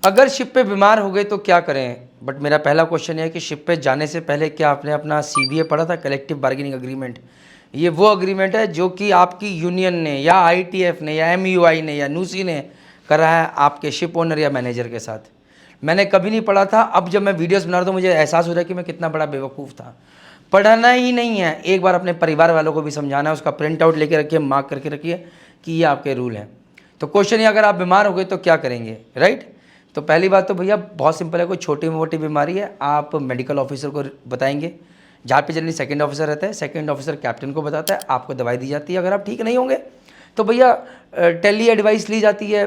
अगर शिप पे बीमार हो गए तो क्या करें? बट मेरा पहला क्वेश्चन है कि शिप पे जाने से पहले क्या आपने अपना सीबीए पढ़ा था, कलेक्टिव बार्गेनिंग अग्रीमेंट? ये वो अग्रीमेंट है जो कि आपकी यूनियन ने या आईटीएफ ने या एमयूआई ने या नूसी ने करा है आपके शिप ओनर या मैनेजर के साथ। मैंने कभी नहीं पढ़ा था। अब जब मैं वीडियोस बना रहा हूँ तो मुझे एहसास हो रहा है कि मैं कितना बड़ा बेवकूफ़ था। पढ़ना ही नहीं है, एक बार अपने परिवार वालों को भी समझाना है, उसका प्रिंट आउट लेके रखिए, मार्क करके रखिए कि ये आपके रूल हैं। तो क्वेश्चन ये, अगर आप बीमार हो गए तो क्या करेंगे, राइट? तो पहली बात तो भैया बहुत सिंपल है, कोई छोटी मोटी बीमारी है आप मेडिकल ऑफिसर को बताएंगे। जहाँ पे जनरली सेकंड ऑफिसर रहता है, सेकंड ऑफिसर कैप्टन को बताता है, आपको दवाई दी जाती है। अगर आप ठीक नहीं होंगे तो भैया टेली एडवाइस ली जाती है।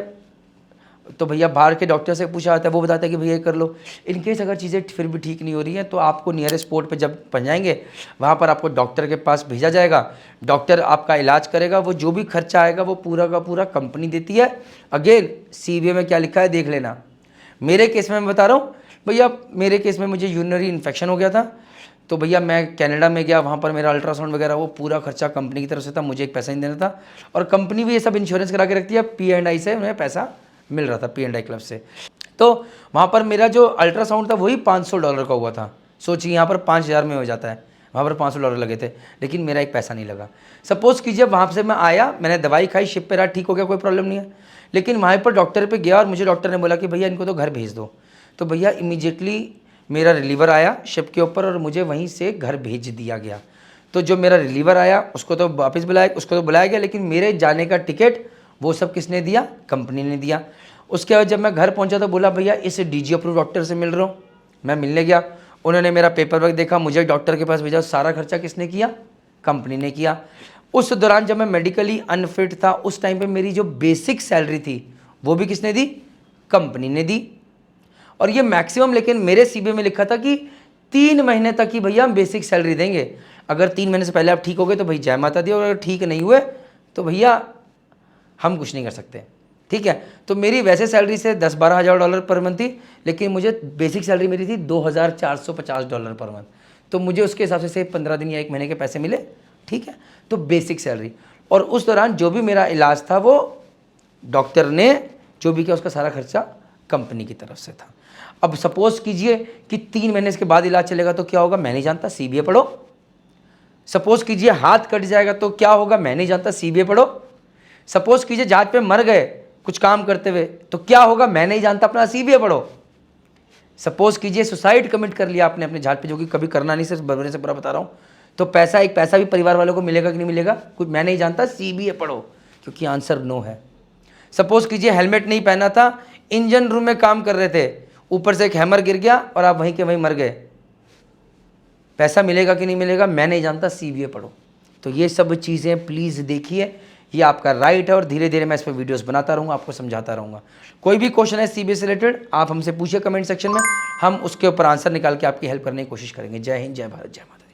तो भैया बाहर के डॉक्टर से पूछा जाता है, वो बताता है कि भैया ये कर लो। इनकेस अगर चीज़ें फिर भी ठीक नहीं हो रही हैं तो आपको नियरेस्ट पोर्ट पे जब पहुँच जाएंगे वहाँ पर आपको डॉक्टर के पास भेजा जाएगा। डॉक्टर आपका इलाज करेगा, वो जो भी खर्चा आएगा वो पूरा का पूरा कंपनी देती है। अगेन सीबीए में क्या लिखा है देख लेना। मेरे केस में मैं बता रहा हूँ भैया, मेरे केस में मुझे यूरिनरी इन्फेक्शन हो गया था। तो भैया मैं कनाडा में गया, वहाँ पर मेरा अल्ट्रासाउंड वगैरह वो पूरा खर्चा कंपनी की तरफ से था, मुझे एक पैसा नहीं देना था। और कंपनी भी ये सब इंश्योरेंस करा के रखती है, P&I से उन्हें पैसा मिल रहा था, P&I क्लब से। तो वहाँ पर मेरा जो अल्ट्रासाउंड था वही $500 का हुआ था। सोचिए यहाँ पर 5,000 में हो जाता है, वहाँ पर $500 लगे थे, लेकिन मेरा एक पैसा नहीं लगा। सपोज़ कीजिए वहाँ से मैं आया, मैंने दवाई खाई, शिप पे रहा, ठीक हो गया, कोई प्रॉब्लम नहीं है। लेकिन वहाँ पर डॉक्टर पे गया और मुझे डॉक्टर ने बोला कि भैया इनको तो घर भेज दो। तो भैया इमीडिएटली मेरा रिलीवर आया शिप के ऊपर और मुझे वहीं से घर भेज दिया गया। तो जो मेरा रिलीवर आया उसको तो वापस बुलाया गया, लेकिन मेरे जाने का टिकट वो सब किसने दिया? कंपनी ने दिया। उसके बाद जब मैं घर पहुंचा तो बोला भैया इस डीजी अप्रूव डॉक्टर से मिल रहा हूँ। मैं मिलने गया, उन्होंने मेरा पेपर वर्क देखा, मुझे डॉक्टर के पास भेजा। सारा खर्चा किसने किया? कंपनी ने किया। उस दौरान जब मैं मेडिकली अनफिट था उस टाइम पे मेरी जो बेसिक सैलरी थी वो भी किसने दी? कंपनी ने दी। और ये मैक्सिमम, लेकिन मेरे सीबीए में लिखा था कि 3 महीने तक ही भैया हम बेसिक सैलरी देंगे। अगर 3 महीने से पहले आप ठीक हो गए तो भाई जय माता दी, और अगर ठीक नहीं हुए तो भैया हम कुछ नहीं कर सकते, ठीक है? तो मेरी वैसे सैलरी से $10-12 हज़ार पर मंथ थी, लेकिन मुझे बेसिक सैलरी मेरी थी $2,450 पर मंथ। तो मुझे उसके हिसाब से 15 दिन या 1 महीने के पैसे मिले, ठीक है? तो बेसिक सैलरी। और उस दौरान जो भी मेरा इलाज था वो डॉक्टर ने जो भी किया उसका सारा खर्चा कंपनी की तरफ से था। अब सपोज कीजिए कि 3 महीने के बाद इलाज चलेगा तो क्या होगा? मैं नहीं जानता, सीबीए पढ़ो। सपोज कीजिए हाथ कट जाएगा तो क्या होगा? मैं नहीं जानता, सीबीए पढ़ो। सपोज कीजिए जहाज पे मर गए कुछ काम करते हुए तो क्या होगा? मैं नहीं जानता, अपना सीबीए पढ़ो। सपोज कीजिए सुसाइड कमिट कर लिया आपने अपने जहाज पे, जो कि कभी करना नहीं, सिर्फ बरबरे से पूरा बता रहा हूँ, तो एक पैसा भी परिवार वालों को मिलेगा कि नहीं मिलेगा? कुछ मैं नहीं जानता, सीबीए पढ़ो, क्योंकि आंसर नो है। सपोज कीजिए हेलमेट नहीं पहना था, इंजन रूम में काम कर रहे थे, ऊपर से एक हैमर गिर गया और आप वहीं के वहीं मर गए, पैसा मिलेगा कि नहीं मिलेगा? मैं नहीं जानता, सीबीए पढ़ो। तो ये सब चीज़ें प्लीज़ देखिए, ये आपका राइट है और धीरे धीरे मैं इस पर वीडियोस बनाता रहूँगा, आपको समझाता रहूँगा। कोई भी क्वेश्चन है सीबीए से रिलेटेड आप हमसे पूछिए कमेंट सेक्शन में, हम उसके ऊपर आंसर निकाल के आपकी हेल्प करने की कोशिश करेंगे। जय हिंद, जय भारत, जय माता।